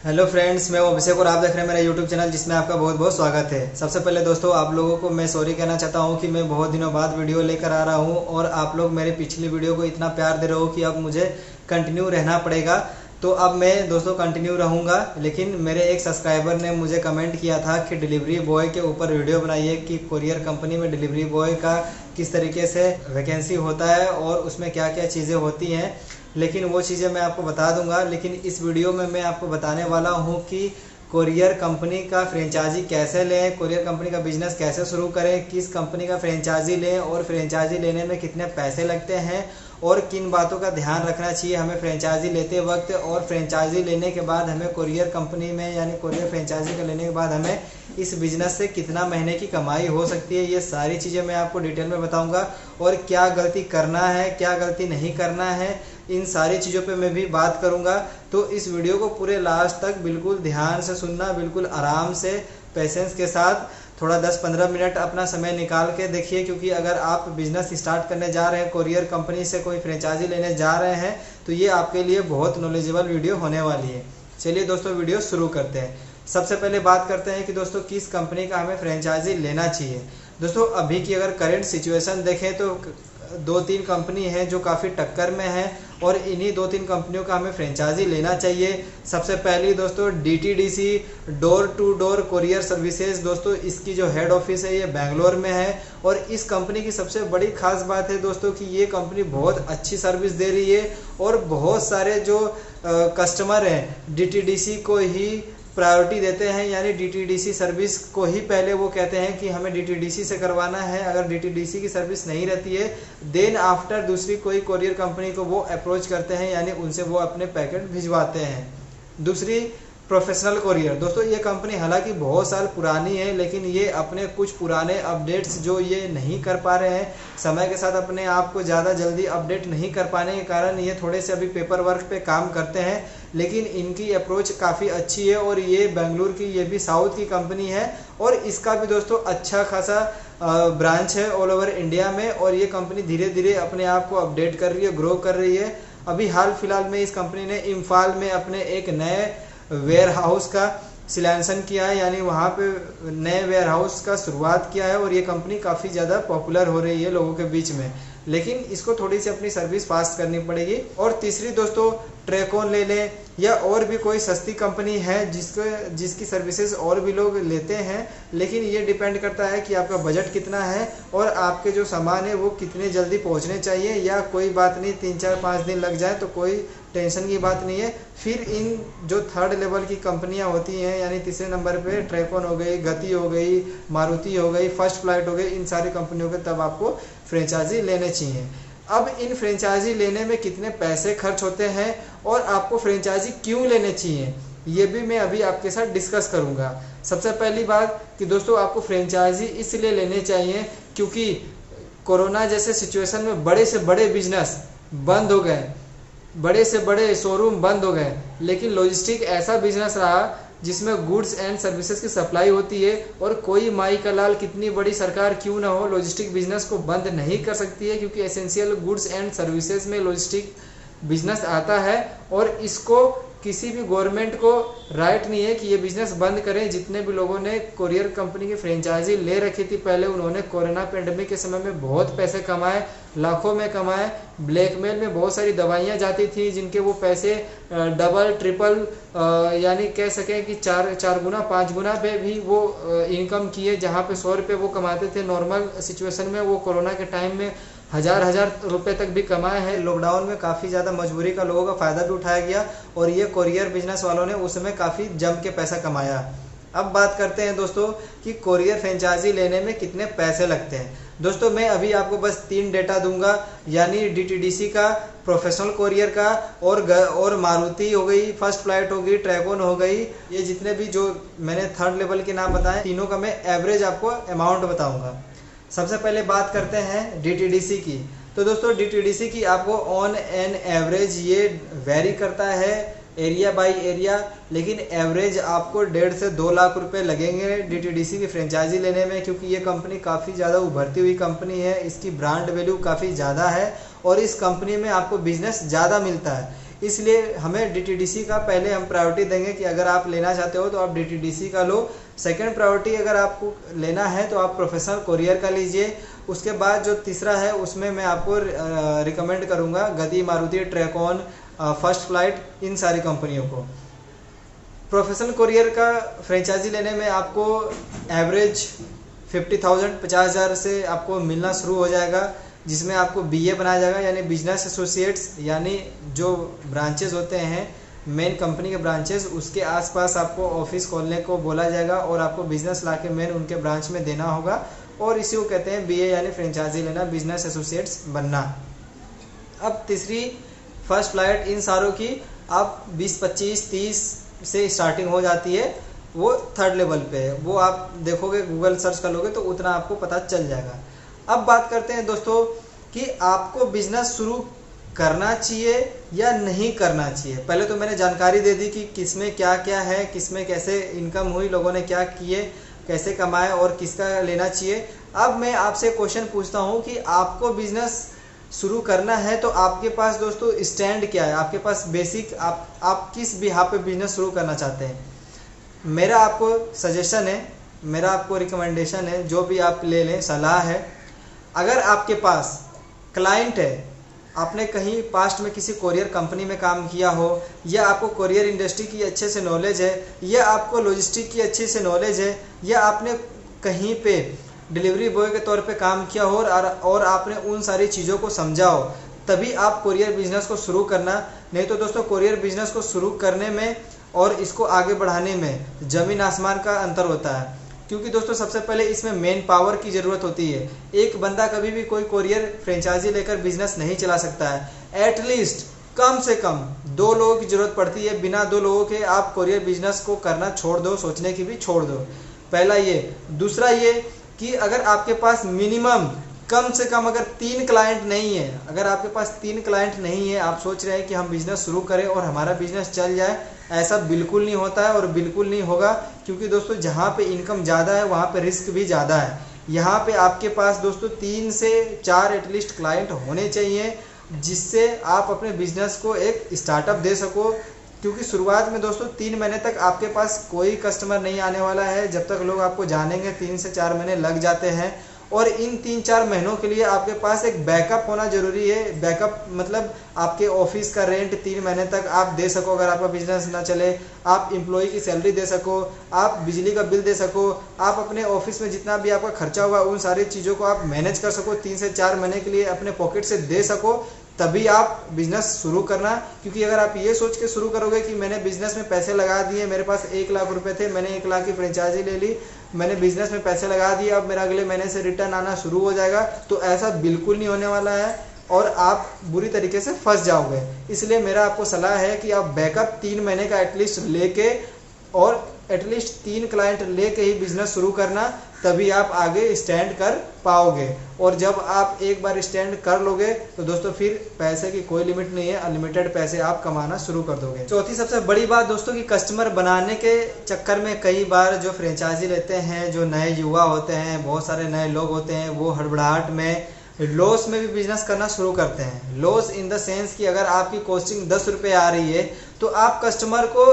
Hello friends, मैं अभिषेक और आप देख रहे हैं मेरा यूट्यूब चैनल जिसमें आपका बहुत बहुत स्वागत है। सबसे पहले दोस्तों आप लोगों को मैं सॉरी कहना चाहता हूं कि मैं बहुत दिनों बाद वीडियो लेकर आ रहा हूं और आप लोग मेरे पिछली वीडियो को इतना प्यार दे रहे हो कि अब मुझे कंटिन्यू रहना पड़ेगा। तो अब मैं दोस्तों कंटिन्यू रहूंगा, लेकिन मेरे एक सब्सक्राइबर ने मुझे कमेंट किया था कि डिलीवरी बॉय के ऊपर वीडियो बनाइए कि कोरियर कंपनी में डिलीवरी बॉय का किस तरीके से वैकेंसी होता है और उसमें क्या क्या चीज़ें होती हैं। लेकिन वो चीज़ें मैं आपको बता दूंगा, लेकिन इस वीडियो में मैं आपको बताने वाला हूं कि कोरियर कंपनी का फ्रेंचाइजी कैसे लें, कोरियर कंपनी का बिजनेस कैसे शुरू करें, किस कंपनी का फ्रेंचाइजी लें और फ्रेंचाइजी लेने में कितने पैसे लगते हैं और किन बातों का ध्यान रखना चाहिए हमें फ्रेंचाइजी लेते वक्त, और फ्रेंचाइजी लेने के बाद हमें कोरियर कंपनी में यानी कोरियर फ्रेंचाइजी का लेने के बाद हमें इस बिज़नेस से कितना महीने की कमाई हो सकती है। ये सारी चीज़ें मैं आपको डिटेल में बताऊंगा और क्या गलती करना है क्या गलती नहीं करना है, इन सारी चीज़ों पे मैं भी बात करूंगा। तो इस वीडियो को पूरे लास्ट तक बिल्कुल ध्यान से सुनना, बिल्कुल आराम से पेशेंस के साथ थोड़ा 10-15 मिनट अपना समय निकाल के देखिए, क्योंकि अगर आप बिजनेस स्टार्ट करने जा रहे हैं, कोरियर कंपनी से कोई फ्रेंचाइजी लेने जा रहे हैं, तो ये आपके लिए बहुत नॉलेजेबल वीडियो होने वाली है। चलिए दोस्तों वीडियो शुरू करते हैं। सबसे पहले बात करते हैं कि दोस्तों किस कंपनी का हमें फ्रेंचाइजी लेना चाहिए। दोस्तों अभी की अगर करंट सिचुएशन देखें तो 2-3 कंपनी है जो काफ़ी टक्कर में है और इन्हीं 2-3 कंपनियों का हमें फ्रेंचाइजी लेना चाहिए। सबसे पहली दोस्तों DTDC, door to door courier services. दोस्तों इसकी जो हेड ऑफिस है ये बेंगलोर में है और इस कंपनी की सबसे बड़ी खास बात है दोस्तों कि ये कंपनी बहुत अच्छी सर्विस दे रही है और बहुत सारे जो कस्टमर हैं DTDC को ही प्रायोरिटी देते हैं, यानी DTDC सर्विस को ही पहले वो कहते हैं कि हमें DTDC से करवाना है। अगर DTDC की सर्विस नहीं रहती है देन आफ्टर दूसरी कोई कोरियर कंपनी को वो अप्रोच करते हैं, यानी उनसे वो अपने पैकेट भिजवाते हैं। दूसरी प्रोफेशनल कोरियर। दोस्तों ये कंपनी हालांकि बहुत साल पुरानी है, लेकिन ये अपने कुछ पुराने अपडेट्स जो ये नहीं कर पा रहे हैं, समय के साथ अपने आप को ज़्यादा जल्दी अपडेट नहीं कर पाने के कारण ये थोड़े से अभी पेपर वर्क पे काम करते हैं, लेकिन इनकी अप्रोच काफ़ी अच्छी है और ये बेंगलुरु की, ये भी साउथ की कंपनी है और इसका भी दोस्तों अच्छा खासा ब्रांच है ऑल ओवर इंडिया में और ये कंपनी धीरे धीरे अपने आप को अपडेट कर रही है, ग्रो कर रही है। अभी हाल फिलहाल में इस कंपनी ने इम्फाल में अपने एक नए वेयर हाउस का शिलान्यासन किया है, यानी वहाँ पे नए वेयर हाउस का शुरुआत किया है और ये कंपनी काफ़ी ज़्यादा पॉपुलर हो रही है लोगों के बीच में, लेकिन इसको थोड़ी सी अपनी सर्विस फास्ट करनी पड़ेगी। और तीसरी दोस्तों ट्रैकोन ले लें या और भी कोई सस्ती कंपनी है जिसकी सर्विसेज और भी लोग लेते हैं, लेकिन ये डिपेंड करता है कि आपका बजट कितना है और आपके जो सामान है वो कितने जल्दी पहुंचने चाहिए। या कोई बात नहीं, 3-4-5 दिन लग जाए तो कोई टेंशन की बात नहीं है। फिर इन जो थर्ड लेवल की कंपनियां होती हैं, यानी तीसरे नंबर पे ट्रैकोन हो गई, गति हो गई, मारुति हो गई, फर्स्ट फ्लाइट हो गई, इन सारी कंपनियों के तब आपको फ्रेंचाइजी लेने चाहिए। अब इन फ्रेंचाइजी लेने में कितने पैसे खर्च होते हैं और आपको फ्रेंचाइजी क्यों लेने चाहिए, ये भी मैं अभी आपके साथ डिस्कस करूंगा। सबसे पहली बात कि दोस्तों आपको फ्रेंचाइजी इसलिए लेने चाहिए क्योंकि कोरोना जैसे सिचुएशन में बड़े से बड़े बिजनेस बंद हो गए, बड़े से बड़े शोरूम बंद हो गए, लेकिन लॉजिस्टिक ऐसा बिजनेस रहा जिसमें गुड्स एंड सर्विसेज की सप्लाई होती है और कोई माई का लाल कितनी बड़ी सरकार क्यों ना हो लॉजिस्टिक बिजनेस को बंद नहीं कर सकती है, क्योंकि एसेंशियल गुड्स एंड सर्विसेज में लॉजिस्टिक बिजनेस आता है और इसको किसी भी गवर्नमेंट को राइट नहीं है कि ये बिजनेस बंद करें। जितने भी लोगों ने कोरियर कंपनी की फ्रेंचाइजी ले रखी थी पहले, उन्होंने कोरोना पेंडेमिक के समय में बहुत पैसे कमाए, लाखों में कमाए। ब्लैकमेल में बहुत सारी दवाइयाँ जाती थी जिनके वो पैसे डबल ट्रिपल यानी कह सकें कि 4 गुना 5 गुना पे भी वो इनकम किए। जहाँ पे 100 रुपये वो कमाते थे नॉर्मल सिचुएशन में, वो कोरोना के टाइम में हजार रुपए तक भी कमाए हैं। लॉकडाउन में काफ़ी ज़्यादा मजबूरी का लोगों का फ़ायदा भी उठाया गया और ये कोरियर बिजनेस वालों ने उसमें काफ़ी जम के पैसा कमाया। अब बात करते हैं दोस्तों कि कोरियर फ्रेंचाइजी लेने में कितने पैसे लगते हैं। दोस्तों मैं अभी आपको बस 3 डेटा दूंगा, यानी DTDC का, प्रोफेशनल कोरियर का और मारुति हो गई, फर्स्ट फ्लाइट हो गई, ट्रैकोन हो गई, ये जितने भी जो मैंने थर्ड लेवल के नाम बताए, तीनों का मैं एवरेज आपको अमाउंट बताऊंगा। सबसे पहले बात करते हैं DTDC की। तो दोस्तों DTDC की आपको ऑन एन एवरेज ये वेरी करता है एरिया बाय एरिया, लेकिन एवरेज आपको 1.5 से 2 लाख रुपए लगेंगे DTDC की फ्रेंचाइजी लेने में, क्योंकि ये कंपनी काफ़ी ज़्यादा उभरती हुई कंपनी है, इसकी ब्रांड वैल्यू काफ़ी ज़्यादा है और इस कंपनी में आपको बिजनेस ज़्यादा मिलता है। इसलिए हमें DTDC का पहले हम प्रायोरिटी देंगे कि अगर आप लेना चाहते हो तो आप DTDC का लो। सेकंड प्रायोरिटी अगर आपको लेना है तो आप प्रोफेशनल कोरियर का लीजिए। उसके बाद जो तीसरा है उसमें मैं आपको रिकमेंड करूँगा गति, मारुति, ट्रैकॉन, फर्स्ट फ्लाइट, इन सारी कंपनियों को। प्रोफेशनल कोरियर का फ्रेंचाइजी लेने में आपको एवरेज 50,000 50,000 से आपको मिलना शुरू हो जाएगा, जिसमें आपको BA बनाया जाएगा, यानी बिजनेस एसोसिएट्स, यानी जो ब्रांचेज होते हैं मेन कंपनी के ब्रांचेज, उसके आसपास आपको ऑफिस खोलने को बोला जाएगा और आपको बिजनेस लाके मेन उनके ब्रांच में देना होगा, और इसी को कहते हैं BA यानी फ्रेंचाइजी लेना, बिजनेस एसोसिएट्स बनना। अब तीसरी फर्स्ट फ्लाइट, इन सारों की आप 20, 25, 30 से स्टार्टिंग हो जाती है, वो थर्ड लेवल पे है। वो आप देखोगे, गूगल सर्च कर लोगे तो उतना आपको पता चल जाएगा। अब बात करते हैं दोस्तों कि आपको बिजनेस शुरू करना चाहिए या नहीं करना चाहिए। पहले तो मैंने जानकारी दे दी कि किसमें क्या क्या है, किसमें कैसे इनकम हुई, लोगों ने क्या किए, कैसे कमाए और किसका लेना चाहिए। अब मैं आपसे क्वेश्चन पूछता हूँ कि आपको बिजनेस शुरू करना है तो आपके पास दोस्तों स्टैंड क्या है, आपके पास बेसिक, आप किस बिहाफ पे बिजनेस शुरू करना चाहते हैं। मेरा आपको सजेशन है, मेरा आपको रिकमेंडेशन है, जो भी आप ले लें, सलाह है। अगर आपके पास क्लाइंट है, आपने कहीं पास्ट में किसी कोरियर कंपनी में काम किया हो, या आपको कोरियर इंडस्ट्री की अच्छे से नॉलेज है, या आपको लॉजिस्टिक की अच्छे से नॉलेज है, या आपने कहीं पे डिलीवरी बॉय के तौर पे काम किया हो और आपने उन सारी चीज़ों को समझा हो, तभी आप कोरियर बिजनेस को शुरू करना। नहीं तो दोस्तों कोरियर बिजनेस को शुरू करने में और इसको आगे बढ़ाने में ज़मीन आसमान का अंतर होता है, क्योंकि दोस्तों सबसे पहले इसमें मेन पावर की ज़रूरत होती है। एक बंदा कभी भी कोई कोरियर फ्रेंचाइजी लेकर बिजनेस नहीं चला सकता है। एटलीस्ट कम से कम 2 लोगों की ज़रूरत पड़ती है। बिना 2 लोगों के आप कोरियर बिजनेस को करना छोड़ दो, सोचने की भी छोड़ दो। पहला ये। दूसरा ये कि अगर आपके पास मिनिमम कम से कम अगर 3 क्लाइंट नहीं है, अगर आपके पास 3 क्लाइंट नहीं है, आप सोच रहे हैं कि हम बिजनेस शुरू करें और हमारा बिजनेस चल जाए, ऐसा बिल्कुल नहीं होता है और बिल्कुल नहीं होगा। क्योंकि दोस्तों जहाँ पे इनकम ज़्यादा है वहाँ पे रिस्क भी ज़्यादा है। यहाँ पे आपके पास दोस्तों 3 से 4 एटलीस्ट क्लाइंट होने चाहिए, जिससे आप अपने बिजनेस को एक स्टार्टअप दे सको। क्योंकि शुरुआत में दोस्तों 3 महीने तक आपके पास कोई कस्टमर नहीं आने वाला है। जब तक लोग आपको जानेंगे 3 से 4 महीने लग जाते हैं, और इन 3-4 महीनों के लिए आपके पास एक बैकअप होना जरूरी है। बैकअप मतलब आपके ऑफिस का रेंट 3 महीने तक आप दे सको, अगर आपका बिजनेस ना चले, आप एम्प्लॉय की सैलरी दे सको, आप बिजली का बिल दे सको, आप अपने ऑफिस में जितना भी आपका खर्चा होगा उन सारी चीज़ों को आप मैनेज कर सको, 3 से 4 महीने के लिए अपने पॉकेट से दे सको, तभी आप बिजनेस शुरू करना। क्योंकि अगर आप ये सोच के शुरू करोगे कि मैंने बिजनेस में पैसे लगा दिए, मेरे पास 1 लाख रुपए थे, मैंने 1 लाख की फ्रेंचाइजी ले ली, मैंने बिजनेस में पैसे लगा दिए, अब मेरा अगले महीने से रिटर्न आना शुरू हो जाएगा, तो ऐसा बिल्कुल नहीं होने वाला है और आप बुरी तरीके से फंस जाओगे। इसलिए मेरा आपको सलाह है कि आप बैकअप 3 महीने का एटलीस्ट लेके और एटलीस्ट 3 क्लाइंट लेके ही बिजनेस शुरू करना, तभी आप आगे स्टैंड कर पाओगे। और जब आप एक बार स्टैंड कर लोगे तो दोस्तों फिर पैसे की कोई लिमिट नहीं है, अनलिमिटेड पैसे आप कमाना शुरू कर दोगे। चौथी सबसे बड़ी बात दोस्तों कि कस्टमर बनाने के चक्कर में कई बार जो फ्रेंचाइजी लेते हैं, जो नए युवा होते हैं, बहुत सारे नए लोग होते हैं, वो हड़बड़ाहट में लॉस में भी बिजनेस करना शुरू करते हैं। लॉस इन द सेंस कि अगर आपकी कॉस्टिंग 10 रुपये आ रही है तो आप कस्टमर को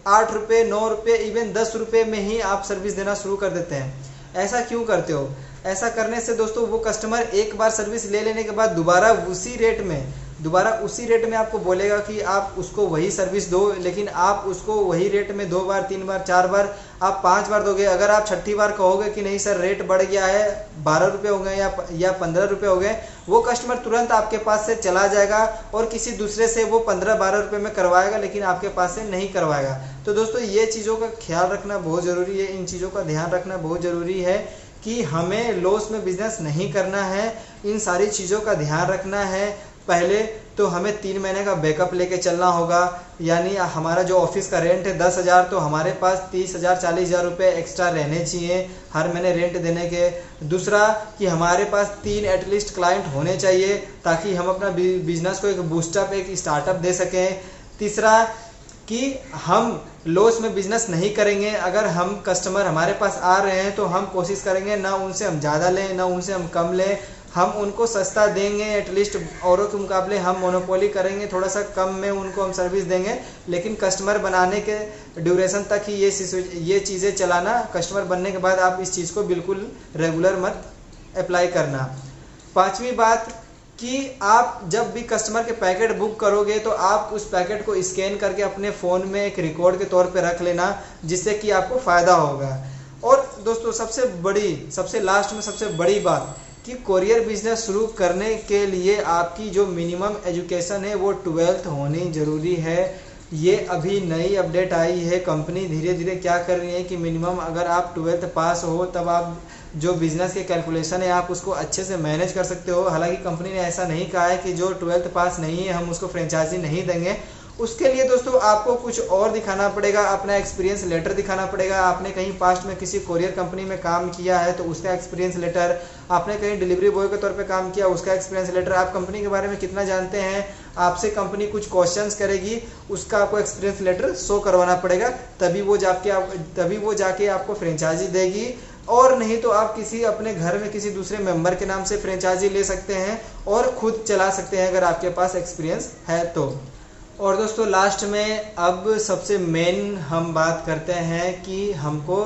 8 रुपये, 9 रुपये, इवन 10 रुपये में ही आप सर्विस देना शुरू कर देते हैं। ऐसा क्यों करते हो? ऐसा करने से दोस्तों वो कस्टमर एक बार सर्विस ले लेने के बाद दोबारा उसी रेट में आपको बोलेगा कि आप उसको वही सर्विस दो, लेकिन आप उसको वही रेट में 2 बार, 3 बार, 4 बार, आप 5 बार दोगे। अगर आप छठी बार कहोगे कि नहीं सर रेट बढ़ गया है, 12 रुपये हो गए या 15 रुपये हो गए, वो कस्टमर तुरंत आपके पास से चला जाएगा और किसी दूसरे से वो 15-12 रुपये में करवाएगा, लेकिन आपके पास से नहीं करवाएगा। तो दोस्तों ये चीज़ों का ख्याल रखना बहुत ज़रूरी है, इन चीज़ों का ध्यान रखना बहुत ज़रूरी है कि हमें लॉस में बिजनेस नहीं करना है। इन सारी चीज़ों का ध्यान रखना है। पहले तो हमें 3 महीने का बैकअप लेके चलना होगा, यानी हमारा जो ऑफिस का रेंट है 10,000, तो हमारे पास 30,000 40,000 रुपये एक्स्ट्रा रहने चाहिए हर महीने रेंट देने के। दूसरा कि हमारे पास 3 एटलीस्ट क्लाइंट होने चाहिए ताकि हम अपना बिजनेस को एक बूस्टअप, एक स्टार्टअप दे सकें। तीसरा कि हम लॉस में बिजनेस नहीं करेंगे। अगर हम कस्टमर हमारे पास आ रहे हैं तो हम कोशिश करेंगे ना उनसे हम ज़्यादा लें ना उनसे हम कम लें, हम उनको सस्ता देंगे, एटलीस्ट औरों के मुकाबले हम मोनोपोली करेंगे, थोड़ा सा कम में उनको हम सर्विस देंगे, लेकिन कस्टमर बनाने के ड्यूरेशन तक ही ये चीज़ें चलाना। कस्टमर बनने के बाद आप इस चीज़ को बिल्कुल रेगुलर मत अप्लाई करना। पांचवी बात कि आप जब भी कस्टमर के पैकेट बुक करोगे तो आप उस पैकेट को स्कैन करके अपने फ़ोन में एक रिकॉर्ड के तौर पे रख लेना, जिससे कि आपको फ़ायदा होगा। और दोस्तों सबसे लास्ट में सबसे बड़ी बात कि कोरियर बिजनेस शुरू करने के लिए आपकी जो मिनिमम एजुकेशन है वो 12th होनी ज़रूरी है। ये अभी नई अपडेट आई है, कंपनी धीरे धीरे क्या कर रही है कि मिनिमम अगर आप 12th पास हो तब आप जो बिज़नेस के कैलकुलेशन है आप उसको अच्छे से मैनेज कर सकते हो। हालांकि कंपनी ने ऐसा नहीं कहा है कि जो 12th पास नहीं है हम उसको फ्रेंचाइजी नहीं देंगे। उसके लिए दोस्तों आपको कुछ और दिखाना पड़ेगा, अपना एक्सपीरियंस लेटर दिखाना पड़ेगा। आपने कहीं पास्ट में किसी कोरियर कंपनी में काम किया है तो उसका एक्सपीरियंस लेटर, आपने कहीं डिलीवरी बॉय के तौर पे काम किया उसका एक्सपीरियंस लेटर, आप कंपनी के बारे में कितना जानते हैं, आपसे कंपनी कुछ क्वेश्चंस करेगी, उसका आपको एक्सपीरियंस लेटर शो करवाना पड़ेगा, तभी वो जाके आपको फ्रेंचाइजी देगी। और नहीं तो आप किसी अपने घर में किसी दूसरे मेंबर के नाम से फ्रेंचाइजी ले सकते हैं और खुद चला सकते हैं अगर आपके पास एक्सपीरियंस है तो। और दोस्तों लास्ट में अब सबसे मेन हम बात करते हैं कि हमको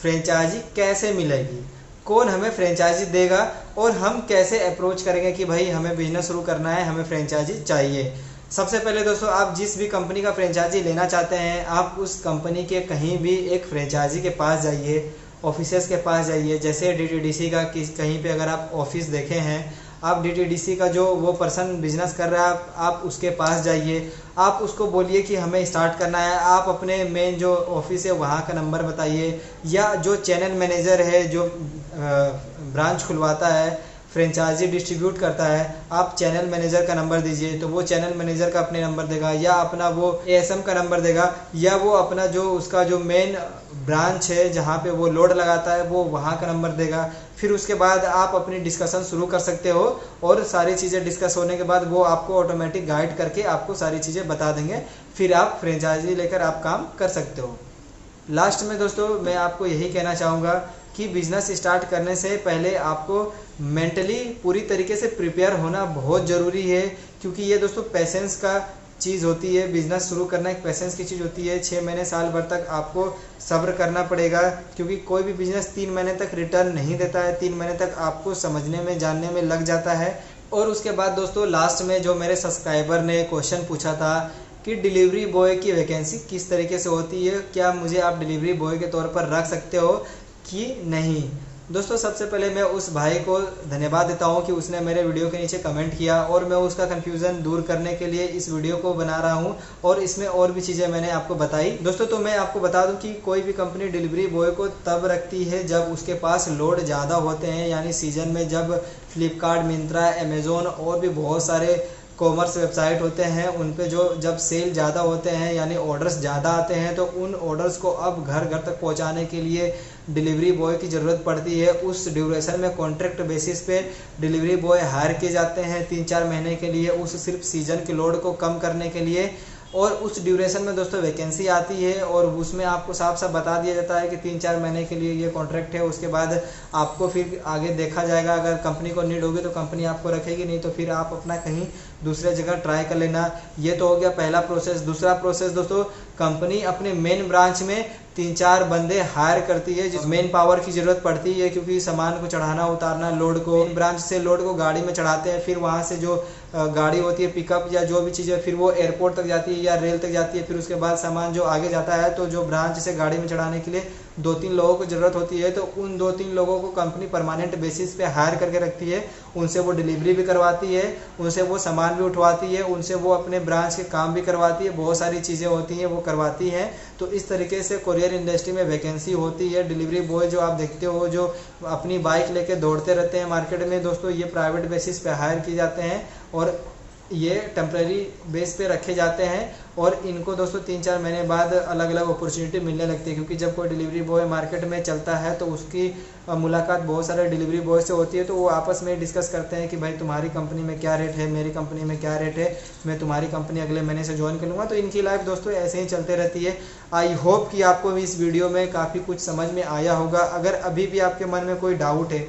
फ्रेंचाइजी कैसे मिलेगी, कौन हमें फ्रेंचाइजी देगा और हम कैसे अप्रोच करेंगे कि भाई हमें बिजनेस शुरू करना है, हमें फ्रेंचाइजी चाहिए। सबसे पहले दोस्तों आप जिस भी कंपनी का फ्रेंचाइजी लेना चाहते हैं आप उस कंपनी के कहीं भी एक फ्रेंचाइजी के पास जाइए, ऑफिसेस के पास जाइए। जैसे डीटीडीसी का कहीं पे अगर आप ऑफिस देखे हैं, आप डीटीडीसी का जो वो पर्सन बिजनेस कर रहा है आप उसके पास जाइए, आप उसको बोलिए कि हमें स्टार्ट करना है। आप अपने मेन जो ऑफिस है वहाँ का नंबर बताइए, या जो चैनल मैनेजर है जो ब्रांच खुलवाता है, फ्रेंचाइजी डिस्ट्रीब्यूट करता है, आप चैनल मैनेजर का नंबर दीजिए तो वो चैनल मैनेजर का अपने नंबर देगा, या अपना वो एएसएम का नंबर देगा, या वो अपना जो उसका जो मेन ब्रांच है जहाँ पे वो लोड लगाता है वो वहाँ का नंबर देगा। फिर उसके बाद आप अपनी डिस्कशन शुरू कर सकते हो और सारी चीज़ें डिस्कस होने के बाद वो आपको ऑटोमेटिक गाइड करके आपको सारी चीज़ें बता देंगे, फिर आप फ्रेंचाइजी लेकर आप काम कर सकते हो। लास्ट में दोस्तों मैं आपको यही कहना चाहूँगा कि बिजनेस स्टार्ट करने से पहले आपको मेंटली पूरी तरीके से प्रिपेयर होना बहुत ज़रूरी है, क्योंकि ये दोस्तों पेशेंस का चीज़ होती है। बिजनेस शुरू करना एक पेशेंस की चीज़ होती है। 6 महीने साल भर तक आपको सब्र करना पड़ेगा, क्योंकि कोई भी बिजनेस 3 महीने तक रिटर्न नहीं देता है। 3 महीने तक आपको समझने में जानने में लग जाता है। और उसके बाद दोस्तों लास्ट में जो मेरे सब्सक्राइबर ने क्वेश्चन पूछा था कि डिलीवरी बॉय की वैकेंसी किस तरीके से होती है, क्या मुझे आप डिलीवरी बॉय के तौर पर रख सकते हो कि नहीं। दोस्तों सबसे पहले मैं उस भाई को धन्यवाद देता हूं कि उसने मेरे वीडियो के नीचे कमेंट किया और मैं उसका कन्फ्यूज़न दूर करने के लिए इस वीडियो को बना रहा हूं और इसमें और भी चीज़ें मैंने आपको बताई। दोस्तों तो मैं आपको बता दूं कि कोई भी कंपनी डिलीवरी बॉय को तब रखती है जब उसके पास लोड ज़्यादा होते हैं, यानी सीजन में जब फ्लिपकार्ट, मिंत्रा, अमेज़ोन और भी बहुत सारे कॉमर्स वेबसाइट होते हैं उन पे जब सेल ज़्यादा होते हैं यानी ऑर्डर्स ज़्यादा आते हैं तो उन ऑर्डर्स को अब घर घर तक पहुंचाने के लिए डिलीवरी बॉय की ज़रूरत पड़ती है। उस ड्यूरेशन में कॉन्ट्रैक्ट बेसिस पे डिलीवरी बॉय हायर किए जाते हैं 3-4 महीने के लिए, उस सिर्फ सीज़न के लोड को कम करने के लिए। और उस ड्यूरेशन में दोस्तों वैकेंसी आती है और उसमें आपको साफ साफ बता दिया जाता है कि 3-4 महीने के लिए ये कॉन्ट्रैक्ट है, उसके बाद आपको फिर आगे देखा जाएगा। अगर कंपनी को नीड होगी तो कंपनी आपको रखेगी, नहीं तो फिर आप अपना कहीं दूसरे जगह ट्राई कर लेना। ये तो हो गया पहला प्रोसेस। दूसरा प्रोसेस दोस्तों, कंपनी अपने मेन ब्रांच में 3-4 बंदे हायर करती है, जिस मेन पावर की ज़रूरत पड़ती है, क्योंकि सामान को चढ़ाना उतारना, लोड को ब्रांच से लोड को गाड़ी में चढ़ाते हैं, फिर वहाँ से जो गाड़ी होती है पिकअप या जो भी चीज़ें फिर वो एयरपोर्ट तक जाती है या रेल तक जाती है। फिर उसके बाद सामान जो आगे जाता है तो जो ब्रांच से गाड़ी में चढ़ाने के लिए 2-3 लोगों को ज़रूरत होती है, तो उन 2-3 लोगों को कंपनी परमानेंट बेसिस पे हायर करके रखती है। उनसे वो डिलीवरी भी करवाती है, उनसे वो सामान भी उठवाती है, उनसे वो अपने ब्रांच के काम भी करवाती है, बहुत सारी चीज़ें होती हैं वो करवाती हैं। तो इस तरीके से कोरियर इंडस्ट्री में वैकेंसी होती है। डिलीवरी बॉय जो आप देखते हो जो अपनी बाइक लेके दौड़ते रहते हैं मार्केट में, दोस्तों ये प्राइवेट बेसिस पे हायर किए जाते हैं और ये टेम्प्रेरी बेस पे रखे जाते हैं और इनको दोस्तों 3-4 महीने बाद अलग अलग अपॉर्चुनिटी मिलने लगती है, क्योंकि जब कोई डिलीवरी बॉय मार्केट में चलता है तो उसकी मुलाकात बहुत सारे डिलीवरी बॉय से होती है। तो वो आपस में डिस्कस करते हैं कि भाई तुम्हारी कंपनी में क्या रेट है, मेरी कंपनी में क्या रेट है, मैं तुम्हारी कंपनी अगले महीने से ज्वाइन कर लूँगा। तो इनकी लाइफ दोस्तों ऐसे ही चलते रहती है। आई होप कि आपको भी इस वीडियो में काफ़ी कुछ समझ में आया होगा। अगर अभी भी आपके मन में कोई डाउट है,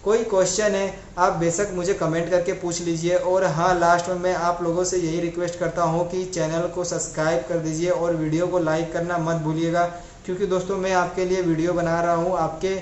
कोई क्वेश्चन है आप बेशक मुझे कमेंट करके पूछ लीजिए। और हाँ, लास्ट में मैं आप लोगों से यही रिक्वेस्ट करता हूँ कि चैनल को सब्सक्राइब कर दीजिए और वीडियो को लाइक करना मत भूलिएगा, क्योंकि दोस्तों मैं आपके लिए वीडियो बना रहा हूँ, आपके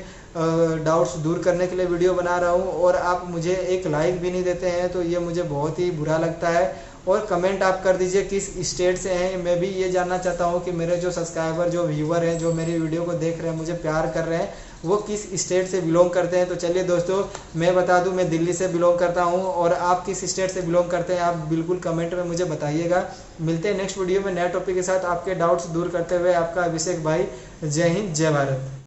डाउट्स दूर करने के लिए वीडियो बना रहा हूँ, और आप मुझे एक लाइक भी नहीं देते हैं, तो ये मुझे बहुत ही बुरा लगता है। और कमेंट आप कर दीजिए किस स्टेट से हैं, मैं भी ये जानना चाहता हूँ कि मेरे जो सब्सक्राइबर, जो व्यूवर हैं, जो मेरी वीडियो को देख रहे हैं, मुझे प्यार कर रहे हैं, वो किस स्टेट से बिलोंग करते हैं। तो चलिए दोस्तों, मैं बता दूं, मैं दिल्ली से बिलोंग करता हूं, और आप किस स्टेट से बिलोंग करते हैं आप बिल्कुल कमेंट में मुझे बताइएगा। मिलते हैं नेक्स्ट वीडियो में नए टॉपिक के साथ, आपके डाउट्स दूर करते हुए आपका अभिषेक भाई। जय हिंद, जय भारत।